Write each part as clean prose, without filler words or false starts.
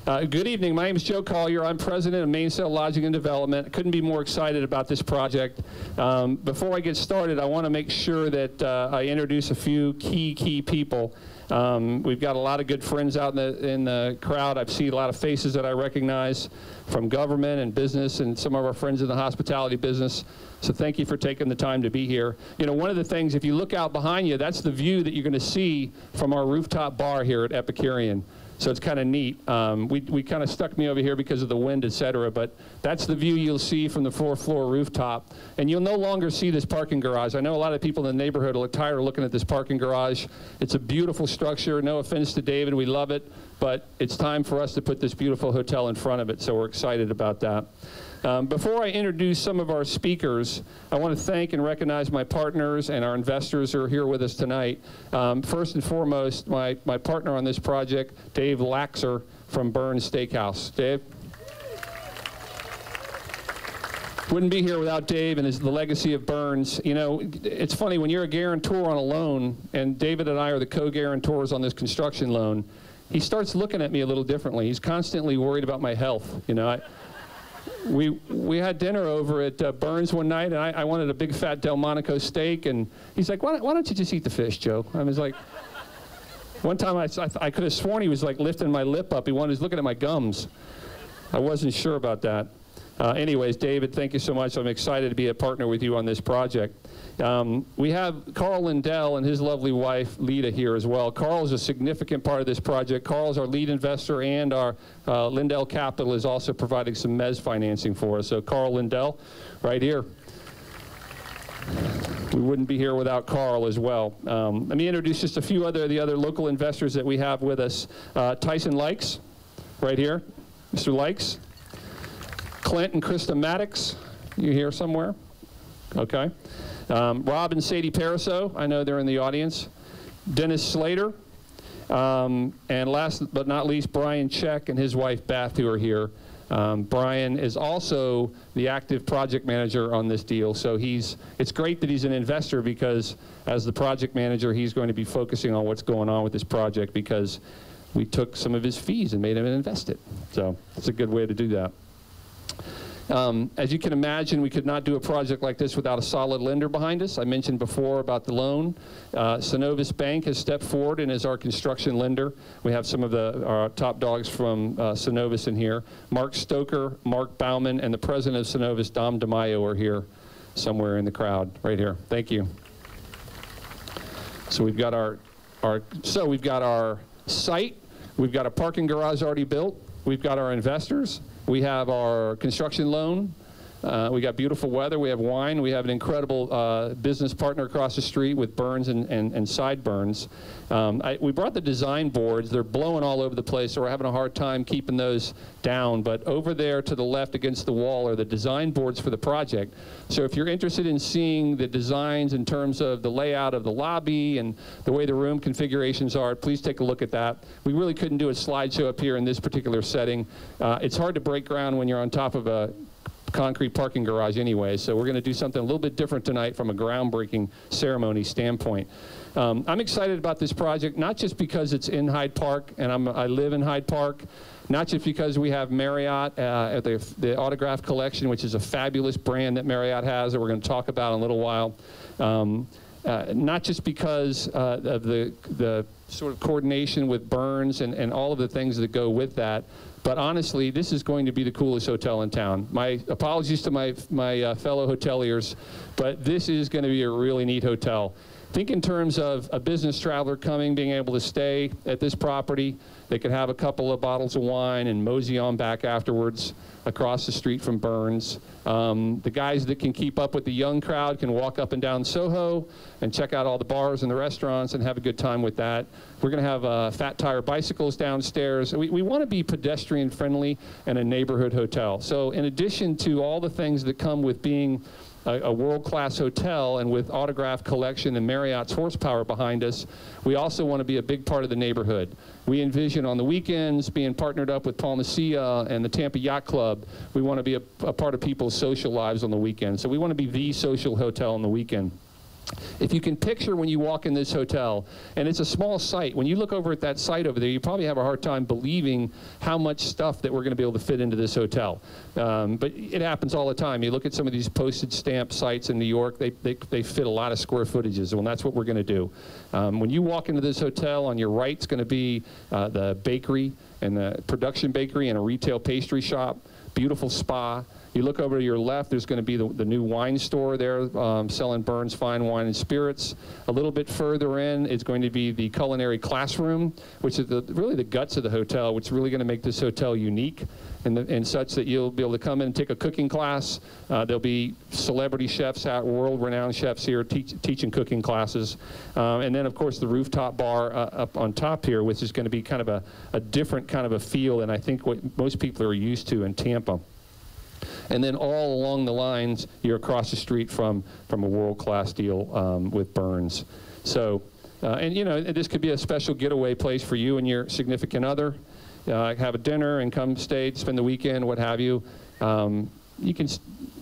Good evening. My name is Joe Collier. I'm president of Mainsail Lodging and Development. Couldn't be more excited about this project. Before I get started, I want to make sure that I introduce a few key people. We've got a lot of good friends out in the crowd. I've seen a lot of faces that I recognize from government and business and some of our friends in the hospitality business. So thank you for taking the time to be here. You know, one of the things, if you look out behind you, that's the view that you're going to see from our rooftop bar here at Epicurean. So it's kind of neat. We kind of stuck me over here because of the wind, et cetera, but that's the view you'll see from the fourth-floor rooftop. And you'll no longer see this parking garage. I know a lot of people in the neighborhood are tired of looking at this parking garage. It's a beautiful structure. No offense to David, we love it, but it's time for us to put this beautiful hotel in front of it, so we're excited about that. Before I introduce some of our speakers, I want to thank and recognize my partners and our investors who are here with us tonight. First and foremost, my partner on this project, Dave Laxer from Burns Steakhouse. Dave? Wouldn't be here without Dave and the legacy of Burns. You know, it's funny, when you're a guarantor on a loan, and David and I are the co-guarantors on this construction loan, he starts looking at me a little differently. He's constantly worried about my health, you know. We had dinner over at Burns one night, and I wanted a big fat Delmonico steak, and he's like, why don't you just eat the fish, Joe? I was like, one time I could have sworn he was like lifting my lip up. He was looking at my gums. I wasn't sure about that. Anyways, David, thank you so much. I'm excited to be a partner with you on this project. We have Carl Lindell and his lovely wife, Lita, here as well. Carl is a significant part of this project. Carl is our lead investor, and our Lindell Capital is also providing some mezz financing for us. So Carl Lindell, right here. We wouldn't be here without Carl as well. Let me introduce just a few the other local investors that we have with us. Tyson Likes, right here. Mr. Likes. Clint and Krista Maddox, you here somewhere? Okay. Rob and Sadie Pariseau, I know they're in the audience. Dennis Slater, and last but not least, Brian Check and his wife Beth, who are here. Brian is also the active project manager on this deal, so it's great that he's an investor, because as the project manager, he's going to be focusing on what's going on with this project, because we took some of his fees and made him invest it. So it's a good way to do that. As you can imagine, we could not do a project like this without a solid lender behind us. I mentioned before about the loan. Synovus Bank has stepped forward and is our construction lender. We have some of our top dogs from Synovus in here. Mark Stoker, Mark Bauman, and the president of Synovus, Dom DeMaio, are here somewhere in the crowd, right here. Thank you. So we've got our site. We've got a parking garage already built. We've got our investors. We have our construction loan. We got beautiful weather. We have wine. We have an incredible business partner across the street with Burns and Sideburns. We brought the design boards. They're blowing all over the place, so we're having a hard time keeping those down. But over there to the left against the wall are the design boards for the project. So if you're interested in seeing the designs in terms of the layout of the lobby and the way the room configurations are, please take a look at that. We really couldn't do a slideshow up here in this particular setting. It's hard to break ground when you're on top of a concrete parking garage anyway, so we're going to do something a little bit different tonight from a groundbreaking ceremony standpoint. I'm excited about this project, not just because it's in Hyde Park, and I live in Hyde Park, not just because we have Marriott at the Autograph Collection, which is a fabulous brand that Marriott has that we're going to talk about in a little while, not just because of the sort of coordination with Burns and all of the things that go with that, but honestly, this is going to be the coolest hotel in town. My apologies to my fellow hoteliers, but this is going to be a really neat hotel. Think in terms of a business traveler coming, being able to stay at this property. They could have a couple of bottles of wine and mosey on back afterwards across the street from Burns. The guys that can keep up with the young crowd can walk up and down Soho and check out all the bars and the restaurants and have a good time with that. We're going to have fat tire bicycles downstairs. We want to be pedestrian friendly and a neighborhood hotel. So in addition to all the things that come with being a world-class hotel, and with Autograph Collection and Marriott's horsepower behind us, we also want to be a big part of the neighborhood. We envision on the weekends being partnered up with Paul Messia and the Tampa Yacht Club. We want to be a part of people's social lives on the weekend. So we want to be the social hotel on the weekend. If you can picture when you walk in this hotel, and it's a small site, when you look over at that site over there, you probably have a hard time believing how much stuff that we're going to be able to fit into this hotel. But it happens all the time. You look at some of these postage stamp sites in New York, they fit a lot of square footages, and that's what we're going to do. When you walk into this hotel, on your right is going to be the bakery, and the production bakery and a retail pastry shop, beautiful spa. You look over to your left, there's going to be the new wine store there, selling Burns fine wine and spirits. A little bit further in is going to be the culinary classroom, which is really the guts of the hotel, which is really going to make this hotel unique and such that you'll be able to come in and take a cooking class. There'll be celebrity chefs out, world-renowned chefs here teaching cooking classes. And then, of course, the rooftop bar up on top here, which is going to be kind of a different kind of a feel than I think what most people are used to in Tampa. And then all along the lines, you're across the street from a world-class deal with Burns. So, and you know, this could be a special getaway place for you and your significant other. Have a dinner and come stay, spend the weekend, what have you. You can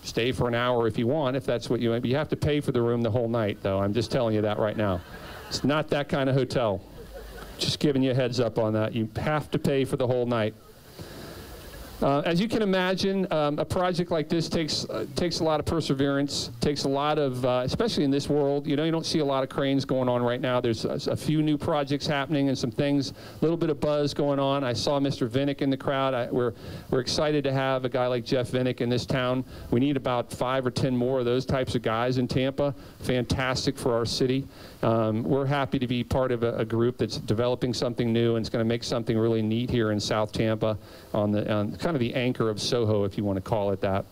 stay for an hour if you want, if that's what you want. But you have to pay for the room the whole night, though. I'm just telling you that right now. It's not that kind of hotel. Just giving you a heads up on that. You have to pay for the whole night. As you can imagine, a project like this takes a lot of perseverance, takes a lot of, especially in this world, you know, you don't see a lot of cranes going on right now. There's a few new projects happening and some things, a little bit of buzz going on. I saw Mr. Vinnick in the crowd. We're excited to have a guy like Jeff Vinnick in this town. We need about 5 or 10 more of those types of guys in Tampa. Fantastic for our city. We're happy to be part of a group that's developing something new and it's going to make something really neat here in South Tampa on kind of the anchor of Soho, if you want to call it that.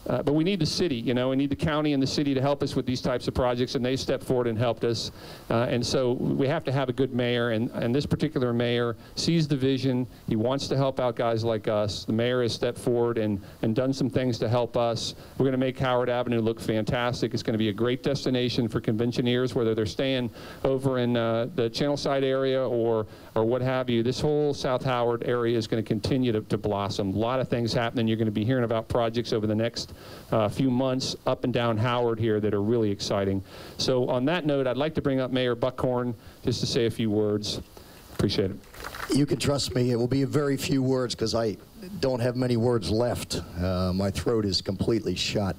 But we need the city, you know, we need the county and the city to help us with these types of projects, and they stepped forward and helped us. And so we have to have a good mayor, and this particular mayor sees the vision. He wants to help out guys like us. The mayor has stepped forward and done some things to help us. We're going to make Howard Avenue look fantastic. It's going to be a great destination for conventioneers, whether they're staying over in the Channelside area or what have you. This whole South Howard area is going to continue to blossom. A lot of things happening. You're going to be hearing about projects over the next few months up and down Howard here that are really exciting. So on that note, I'd like to bring up Mayor Buckhorn just to say a few words. Appreciate it. You can trust me. It will be a very few words because I don't have many words left. My throat is completely shot.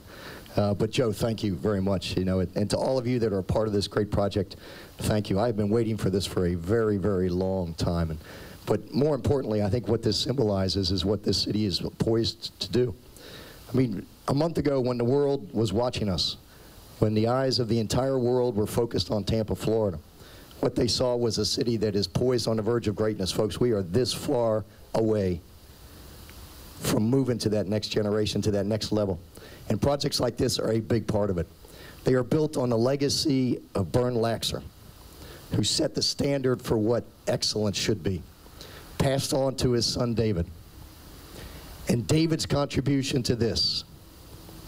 But Joe, thank you very much. You know, and to all of you that are a part of this great project, thank you. I've been waiting for this for a very, very long time. But more importantly, I think what this symbolizes is what this city is poised to do. I mean, a month ago when the world was watching us, when the eyes of the entire world were focused on Tampa, Florida, what they saw was a city that is poised on the verge of greatness. Folks, we are this far away from moving to that next generation, to that next level. And projects like this are a big part of it. They are built on the legacy of Bern Laxer, who set the standard for what excellence should be, passed on to his son David. And David's contribution to this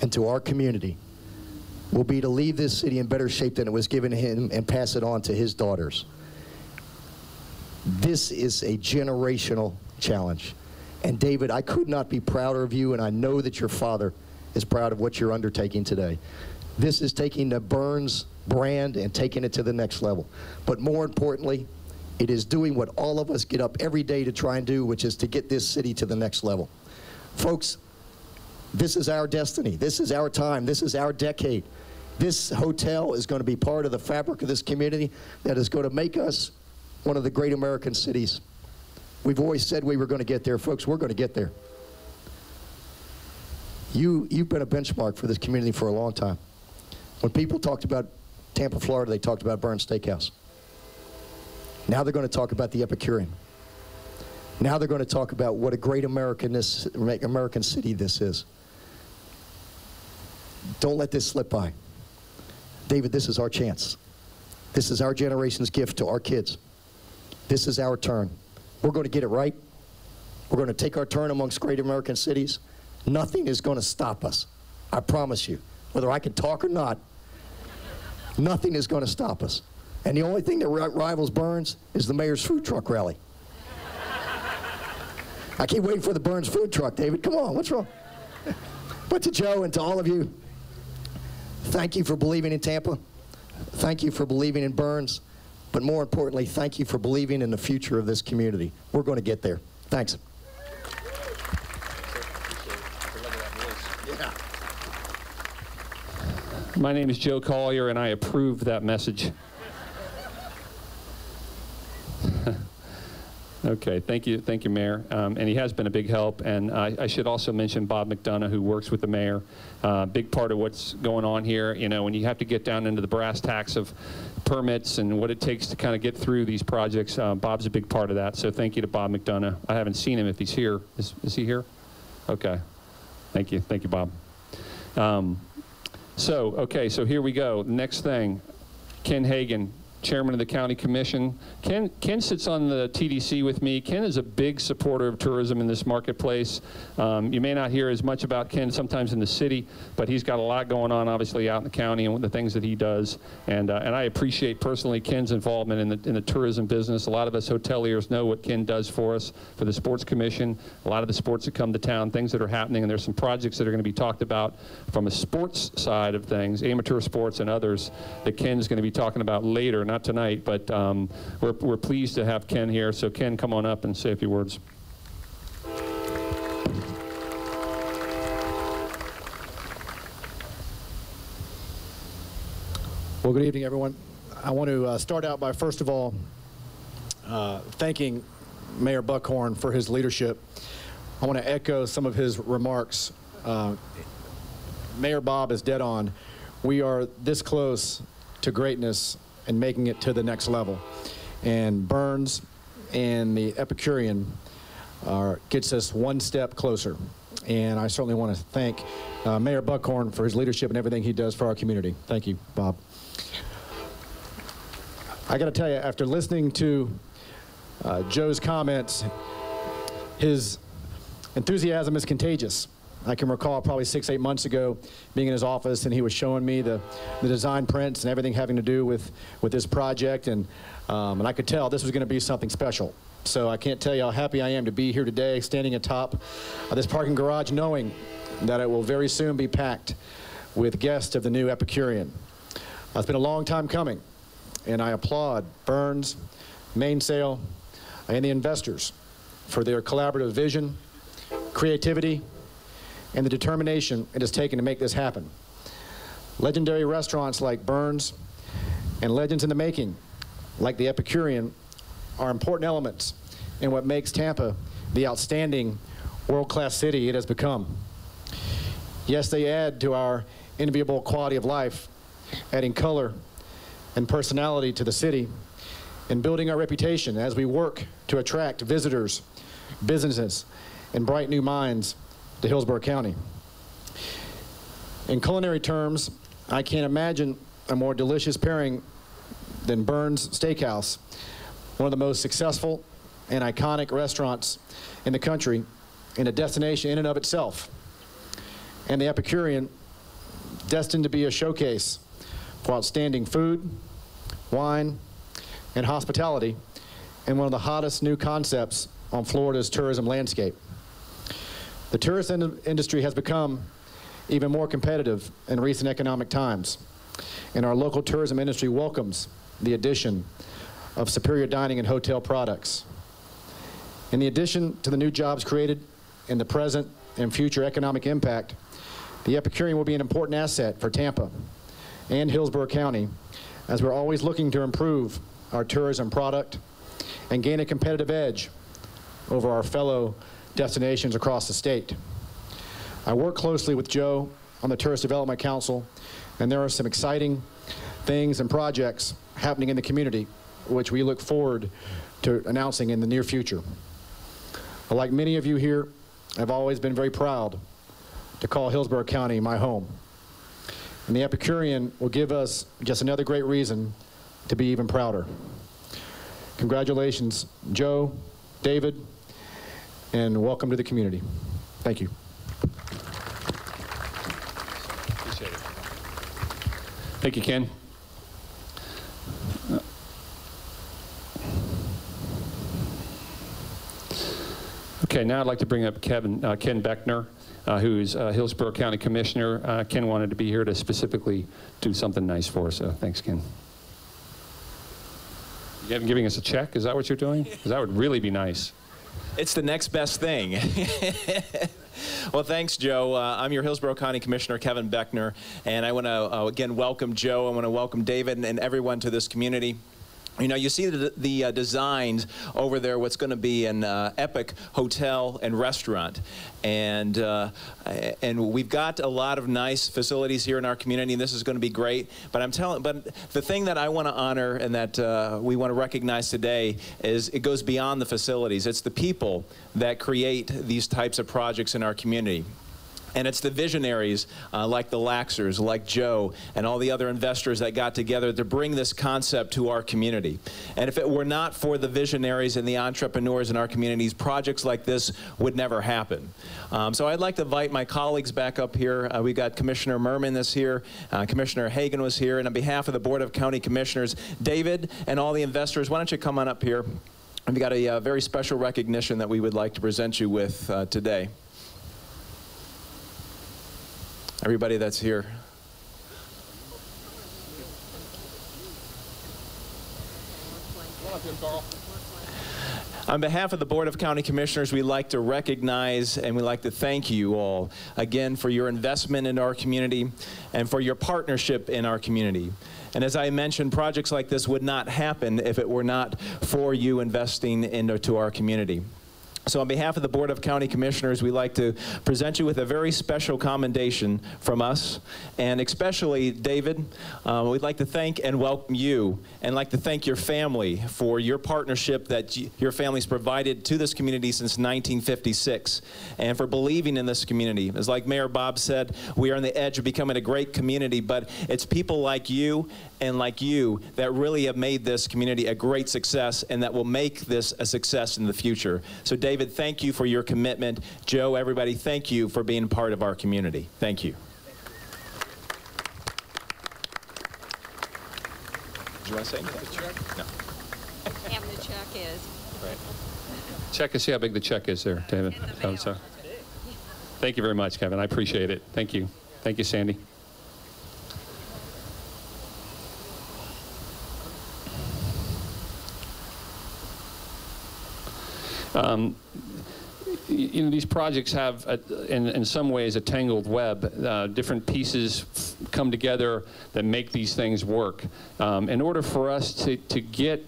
and to our community will be to leave this city in better shape than it was given to him and pass it on to his daughters. This is a generational challenge. And David, I could not be prouder of you, and I know that your father is proud of what you're undertaking today. This is taking the Burns brand and taking it to the next level. But more importantly, it is doing what all of us get up every day to try and do, which is to get this city to the next level. Folks, this is our destiny. This is our time. This is our decade. This hotel is going to be part of the fabric of this community that is going to make us one of the great American cities. We've always said we were going to get there. Folks, we're going to get there. You've been a benchmark for this community for a long time. When people talked about Tampa, Florida, they talked about Burns Steakhouse. Now they're going to talk about the Epicurean. Now they're going to talk about what a great American city this is. Don't let this slip by. David, this is our chance. This is our generation's gift to our kids. This is our turn. We're going to get it right. We're going to take our turn amongst great American cities. Nothing is going to stop us. I promise you. Whether I can talk or not, nothing is going to stop us. And the only thing that rivals Burns is the mayor's food truck rally. I keep waiting for the Burns food truck, David. Come on, what's wrong? But to Joe and to all of you, thank you for believing in Tampa. Thank you for believing in Burns. But more importantly, thank you for believing in the future of this community. We're going to get there. Thanks. My name is Joe Collier, and I approve that message. Okay, thank you, Mayor. And he has been a big help. And I should also mention Bob McDonough, who works with the mayor. Big part of what's going on here. You know, when you have to get down into the brass tacks of permits and what it takes to kind of get through these projects, Bob's a big part of that. So thank you to Bob McDonough. I haven't seen him if he's here. Is he here? Okay. Thank you, Bob. So here we go. Next thing, Ken Hagan, Chairman of the County Commission. Ken sits on the TDC with me. Ken is a big supporter of tourism in this marketplace. You may not hear as much about Ken sometimes in the city, but he's got a lot going on, obviously, out in the county and the things that he does. And I appreciate personally Ken's involvement in the tourism business. A lot of us hoteliers know what Ken does for us, for the Sports Commission, a lot of the sports that come to town, things that are happening, and there's some projects that are going to be talked about from a sports side of things, amateur sports and others, that Ken's going to be talking about later. Not tonight, but we're pleased to have Ken here. So Ken, come on up and say a few words. Well, good evening, everyone. I want to start out by, first of all, thanking Mayor Buckhorn for his leadership. I want to echo some of his remarks. Mayor Bob is dead on. We are this close to greatness and making it to the next level. And Burns and the Epicurean gets us one step closer. And I certainly want to thank Mayor Buckhorn for his leadership and everything he does for our community. Thank you, Bob. I got to tell you, after listening to Joe's comments, his enthusiasm is contagious. I can recall probably 6-8 months ago being in his office, and he was showing me the design prints and everything having to do with this project, and I could tell this was going to be something special. So I can't tell you how happy I am to be here today, standing atop this parking garage, knowing that it will very soon be packed with guests of the new Epicurean. It's been a long time coming, and I applaud Burns, Mainsail, and the investors for their collaborative vision, creativity, and the determination it has taken to make this happen. Legendary restaurants like Burns and legends in the making, like the Epicurean, are important elements in what makes Tampa the outstanding world-class city it has become. Yes, they add to our enviable quality of life, adding color and personality to the city and building our reputation as we work to attract visitors, businesses, and bright new minds to Hillsborough County. In culinary terms, I can't imagine a more delicious pairing than Burns Steakhouse, one of the most successful and iconic restaurants in the country, and a destination in and of itself. And the Epicurean, destined to be a showcase for outstanding food, wine, and hospitality, and one of the hottest new concepts on Florida's tourism landscape. The tourist industry has become even more competitive in recent economic times, and our local tourism industry welcomes the addition of superior dining and hotel products. In addition to the new jobs created in the present and future economic impact, the Epicurean will be an important asset for Tampa and Hillsborough County, as we're always looking to improve our tourism product and gain a competitive edge over our fellow destinations across the state. I work closely with Joe on the Tourist Development Council, and there are some exciting things and projects happening in the community which we look forward to announcing in the near future. Like many of you here, I've always been very proud to call Hillsborough County my home. And the Epicurean will give us just another great reason to be even prouder. Congratulations, Joe, David, and welcome to the community. Thank you. Appreciate it. Thank you, Ken. Okay, now I'd like to bring up Ken Beckner. who's Hillsborough County Commissioner. Ken wanted to be here to specifically do something nice for us, so thanks, Ken. You haven't giving us a check? Is that what you're doing? Because that would really be nice. It's the next best thing. Well, thanks, Joe. I'm your Hillsborough County Commissioner, Kevin Beckner, and I want to again welcome Joe. I want to welcome David and everyone to this community. You know, you see the designs over there, what's going to be an epic hotel and restaurant. And we've got a lot of nice facilities here in our community, and this is going to be great. But the thing that I want to honor and that we want to recognize today is it goes beyond the facilities. It's the people that create these types of projects in our community. And it's the visionaries like the Laxers, like Joe, and all the other investors that got together to bring this concept to our community. And if it were not for the visionaries and the entrepreneurs in our communities, projects like this would never happen. So I'd like to invite my colleagues back up here. We've got Commissioner Merman that's here, Commissioner Hagan was here, and on behalf of the Board of County Commissioners, David and all the investors, why don't you come on up here? We've got a very special recognition that we would like to present you with today. Everybody that's here. On behalf of the Board of County Commissioners, we'd like to recognize and we'd like to thank you all again for your investment in our community and for your partnership in our community. And as I mentioned, projects like this would not happen if it were not for you investing into our community. So on behalf of the Board of County Commissioners, we'd like to present you with a very special commendation from us, and especially David, we'd like to thank and welcome you, and like to thank your family for your partnership that your family's provided to this community since 1956, and for believing in this community. As like Mayor Bob said, we are on the edge of becoming a great community, but it's people like you and like you that really have made this community a great success and that will make this a success in the future. So David, thank you for your commitment. Joe, everybody, thank you for being part of our community. Thank you. Do you want to say anything? No. How the check is. Right. Check and see how big the check is there, David. So. Thank you very much, Kevin. I appreciate it. Thank you. Thank you, Sandy. You know, these projects have, in some ways, a tangled web. Different pieces come together that make these things work. In order for us to get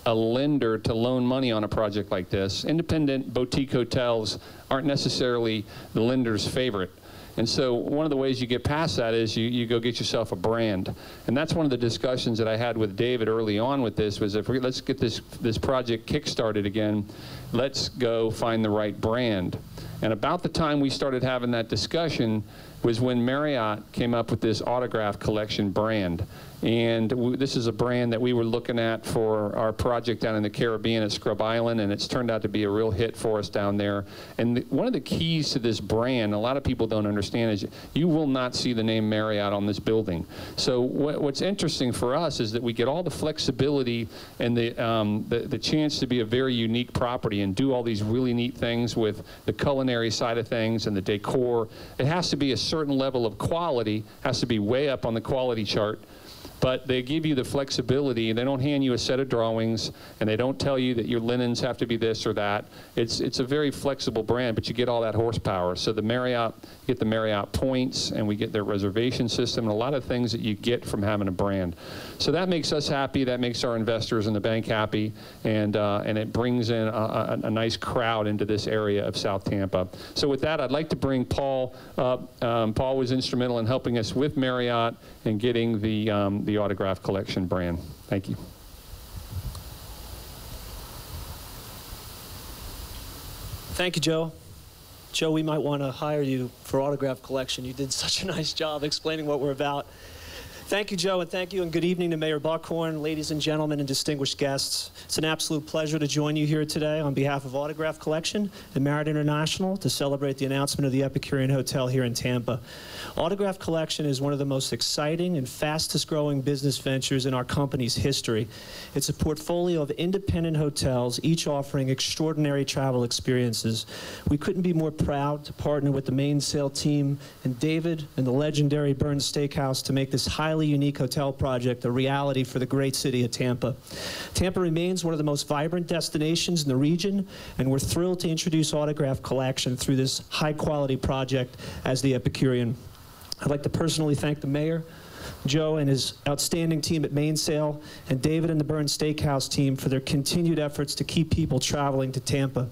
a lender to loan money on a project like this, independent boutique hotels aren't necessarily the lender's favorite. And so one of the ways you get past that is you go get yourself a brand. And that's one of the discussions that I had with David early on with this was let's get this project kick-started again, let's go find the right brand. And about the time we started having that discussion was when Marriott came up with this autograph collection brand. And this is a brand that we were looking at for our project down in the Caribbean at Scrub Island, and it's turned out to be a real hit for us down there. And one of the keys to this brand, a lot of people don't understand, is you will not see the name Marriott on this building. So what's interesting for us is that we get all the flexibility and the chance to be a very unique property and do all these really neat things with the culinary side of things and the decor. It has to be a certain level of quality, has to be way up on the quality chart. But they give you the flexibility. They don't hand you a set of drawings, and they don't tell you that your linens have to be this or that. It's a very flexible brand, but you get all that horsepower. So the Marriott, you get the Marriott points, and we get their reservation system, and a lot of things that you get from having a brand. So that makes us happy. That makes our investors in the bank happy, and it brings in a nice crowd into this area of South Tampa. So with that, I'd like to bring Paul up. Paul was instrumental in helping us with Marriott and getting the autograph collection brand. Thank you. Thank you, Joe. Joe, we might want to hire you for autograph collection. You did such a nice job explaining what we're about. Thank you, Joe, and thank you, and good evening to Mayor Buckhorn, ladies and gentlemen, and distinguished guests. It's an absolute pleasure to join you here today on behalf of Autograph Collection and Marriott International to celebrate the announcement of the Epicurean Hotel here in Tampa. Autograph Collection is one of the most exciting and fastest-growing business ventures in our company's history. It's a portfolio of independent hotels, each offering extraordinary travel experiences. We couldn't be more proud to partner with the Mainsail team and David and the legendary Burns Steakhouse to make this highly unique hotel project a reality for the great city of Tampa. Tampa remains one of the most vibrant destinations in the region, and we're thrilled to introduce Autograph Collection through this high-quality project as the Epicurean. I'd like to personally thank the mayor, Joe and his outstanding team at Mainsail, and David and the Burns Steakhouse team for their continued efforts to keep people traveling to Tampa.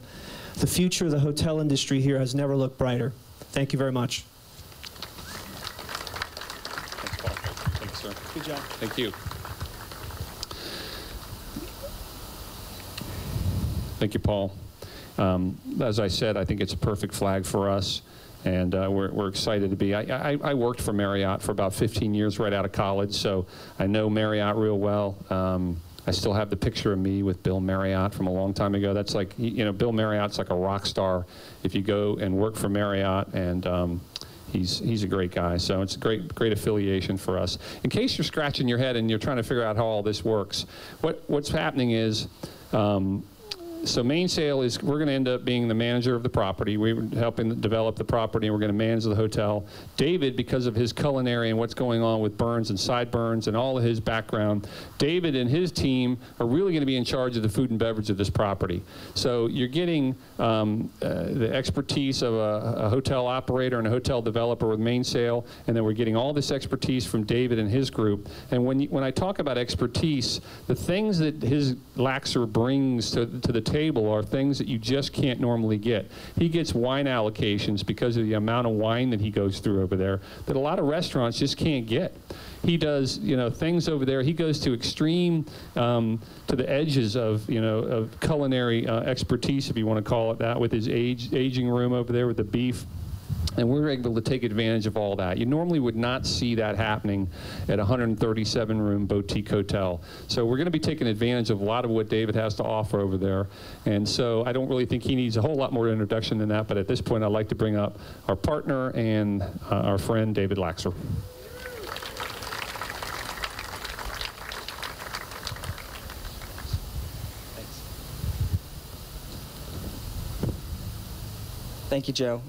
The future of the hotel industry here has never looked brighter. Thank you very much. Good job. Thank you. Thank you, Paul. As I said, I think it's a perfect flag for us, and we're excited to be. I worked for Marriott for about 15 years right out of college, so I know Marriott real well. I still have the picture of me with Bill Marriott from a long time ago. That's like, you know, Bill Marriott's like a rock star if you go and work for Marriott, and he's a great guy, so it's a great affiliation for us. In case you're scratching your head and you're trying to figure out how all this works, what's happening is, so Mainsail is, we're going to end up being the manager of the property. We're helping develop the property, and we're going to manage the hotel. David, because of his culinary and what's going on with Burns and Sideburns and all of his background, David and his team are really going to be in charge of the food and beverage of this property. So you're getting the expertise of a hotel operator and a hotel developer with Mainsail, and then we're getting all this expertise from David and his group. And when I talk about expertise, the things that his Laxer brings to the table are things that you just can't normally get. He gets wine allocations because of the amount of wine that he goes through over there that a lot of restaurants just can't get. He does, you know, things over there. He goes to extreme, to the edges of, you know, of culinary expertise, if you want to call it that, with his aging room over there with the beef. And we're able to take advantage of all that. You normally would not see that happening at a 137-room boutique hotel. So we're going to be taking advantage of a lot of what David has to offer over there. And so I don't really think he needs a whole lot more introduction than that, but at this point I'd like to bring up our partner and our friend David Laxer. Thank you, Joe.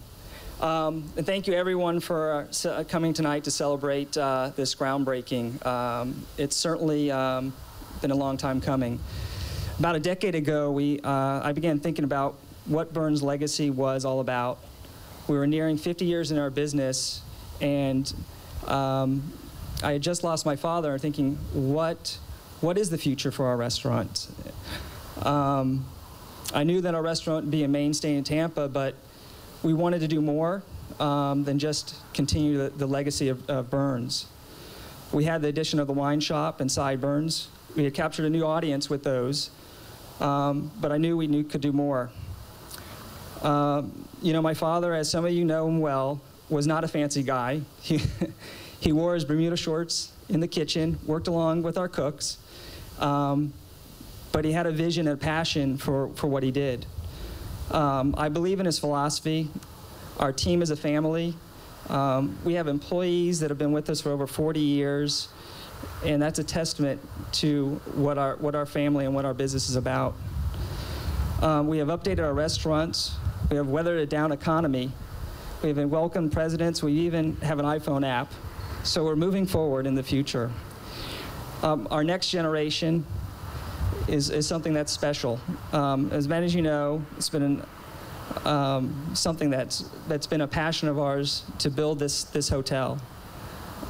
And thank you, everyone, for coming tonight to celebrate this groundbreaking. It's certainly been a long time coming. About a decade ago, I began thinking about what Burns' legacy was all about. We were nearing 50 years in our business, and I had just lost my father, and thinking, what is the future for our restaurant? I knew that our restaurant would be a mainstay in Tampa, but we wanted to do more than just continue the legacy of Burns. We had the addition of the wine shop and Sideburns. We had captured a new audience with those, but I knew we could do more. You know, my father, as some of you know him well, was not a fancy guy. He wore his Bermuda shorts in the kitchen, worked along with our cooks, but he had a vision and a passion for what he did. I believe in his philosophy. Our team is a family. We have employees that have been with us for over 40 years, and that's a testament to what our family and what our business is about. We have updated our restaurants. We have weathered a down economy. We have welcomed presidents. We even have an iPhone app. So we're moving forward in the future. Our next generation is something that's special. As many as you know, it's been something that's been a passion of ours to build this hotel.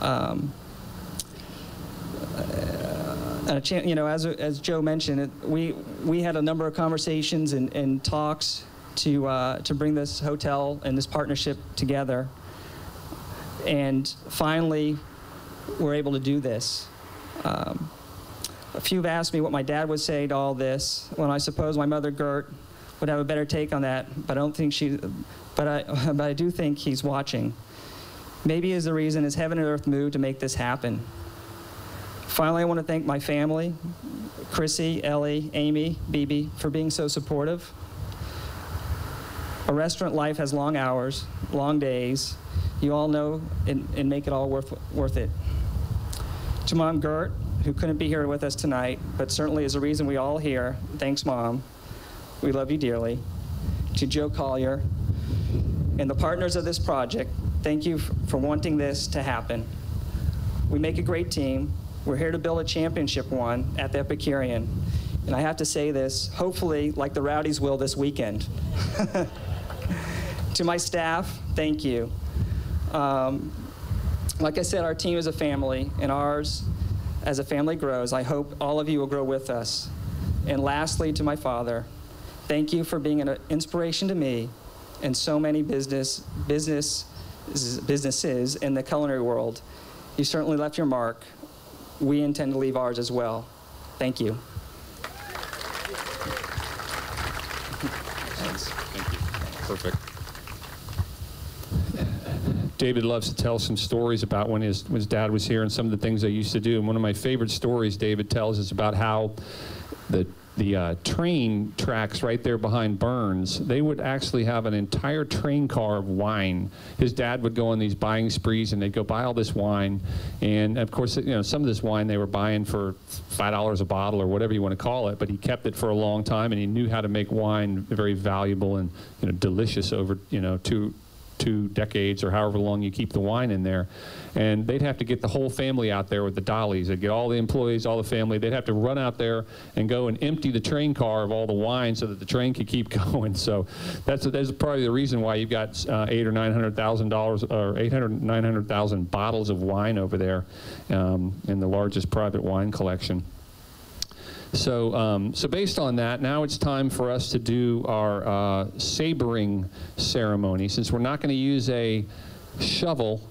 You know, as Joe mentioned, we had a number of conversations and talks to bring this hotel and this partnership together, and finally we're able to do this. A few have asked me what my dad would say to all this. Well, I suppose my mother, Gert, would have a better take on that, but I don't think but I do think he's watching. Maybe is the reason is heaven and earth moved to make this happen. Finally, I want to thank my family, Chrissy, Ellie, Amy, Bibi, for being so supportive. A restaurant life has long hours, long days. You all know and make it all worth it. To Mom Gert, who couldn't be here with us tonight, but certainly is the reason we all here. Thanks, Mom. We love you dearly. To Joe Collier and the partners of this project, thank you for wanting this to happen. We make a great team. We're here to build a championship one at the Epicurean. And I have to say this, hopefully like the Rowdies will this weekend. To my staff, thank you. Like I said, our team is a family, and ours, as a family grows, I hope all of you will grow with us. And lastly, to my father, thank you for being an inspiration to me and so many businesses in the culinary world. You certainly left your mark. We intend to leave ours as well. Thank you. Thanks. Thank you. Perfect. David loves to tell some stories about when his dad was here and some of the things they used to do. And one of my favorite stories David tells is about how the train tracks right there behind Burns, they would actually have an entire train car of wine. His dad would go on these buying sprees and they'd go buy all this wine. And of course, some of this wine they were buying for $5 a bottle or whatever you want to call it, but he kept it for a long time and he knew how to make wine very valuable and delicious over two decades or however long you keep the wine in there. And they'd have to get the whole family out there with the dollies. They'd get all the employees, all the family. They'd have to run out there and go and empty the train car of all the wine so that the train could keep going. So that's probably the reason why you've got $800,000 or $900,000 or 900,000 bottles of wine over there in the largest private wine collection. So based on that, now it's time for us to do our sabering ceremony. Since we're not going to use a shovel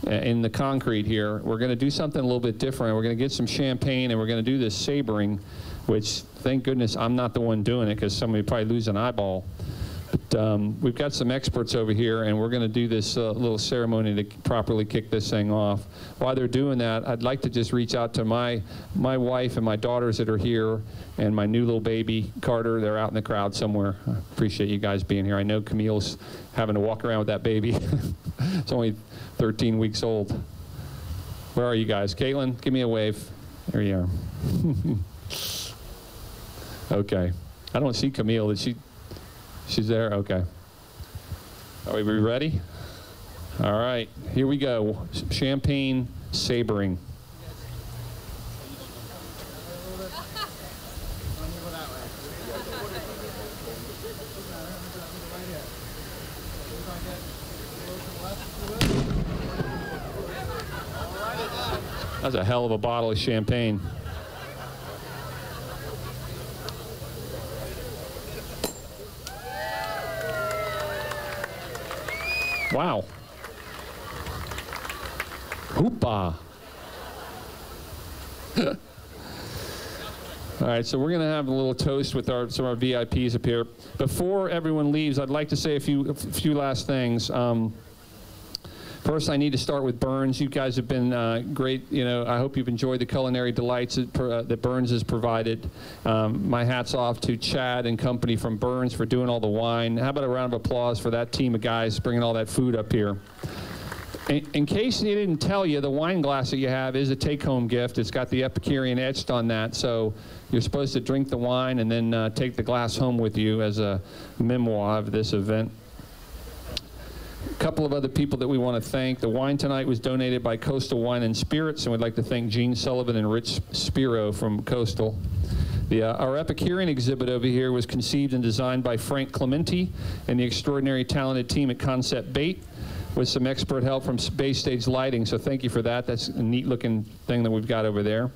in the concrete here, we're going to do something a little bit different. We're going to get some champagne and we're going to do this sabering, which thank goodness I'm not the one doing it because somebody would probably lose an eyeball. But we've got some experts over here, and we're going to do this little ceremony to properly kick this thing off. While they're doing that, I'd like to just reach out to my wife and my daughters that are here, and my new little baby, Carter. They're out in the crowd somewhere. I appreciate you guys being here. I know Camille's having to walk around with that baby. It's only 13 weeks old. Where are you guys? Caitlin, give me a wave. There you are. Okay. I don't see Camille. Did she? She's there? Okay. Are we ready? All right. Here we go. Champagne sabering. That's a hell of a bottle of champagne. Wow. Hoopa. All right, so we're going to have a little toast with some of our VIPs up here. Before everyone leaves, I'd like to say a few last things. First, I need to start with Burns. You guys have been great. I hope you've enjoyed the culinary delights that Burns has provided. My hat's off to Chad and company from Burns for doing all the wine. How about a round of applause for that team of guys bringing all that food up here? In case they didn't tell you, the wine glass that you have is a take-home gift. It's got the Epicurean etched on that, so you're supposed to drink the wine and then take the glass home with you as a memoir of this event. A couple of other people that we want to thank. The wine tonight was donated by Coastal Wine and Spirits, and we'd like to thank Gene Sullivan and Rich Spiro from Coastal. Our Epicurean exhibit over here was conceived and designed by Frank Clementi and the extraordinary talented team at Concept Bait with some expert help from Bay Stage Lighting, so thank you for that. That's a neat looking thing that we've got over there.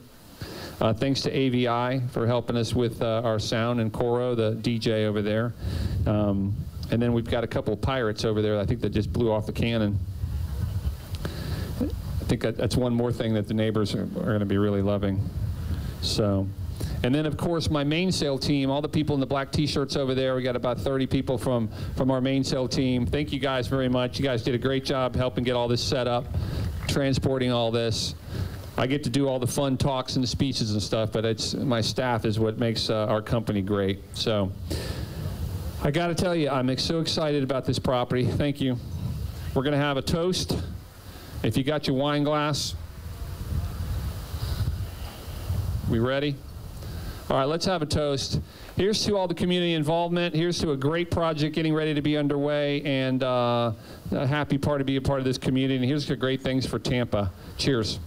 Thanks to AVI for helping us with our sound, and Coro, the DJ over there. And then we've got a couple of pirates over there, I think, that just blew off the cannon. I think that's one more thing that the neighbors are going to be really loving. So, and then, of course, my Mainsail team, all the people in the black T-shirts over there. We got about 30 people from our Mainsail team. Thank you guys very much. You guys did a great job helping get all this set up, transporting all this. I get to do all the fun talks and the speeches and stuff, but it's my staff is what makes our company great. So I got to tell you, I'm so excited about this property. Thank you. We're going to have a toast. If you got your wine glass, we ready? All right, let's have a toast. Here's to all the community involvement. Here's to a great project getting ready to be underway, and a happy part to be a part of this community. And here's to great things for Tampa. Cheers.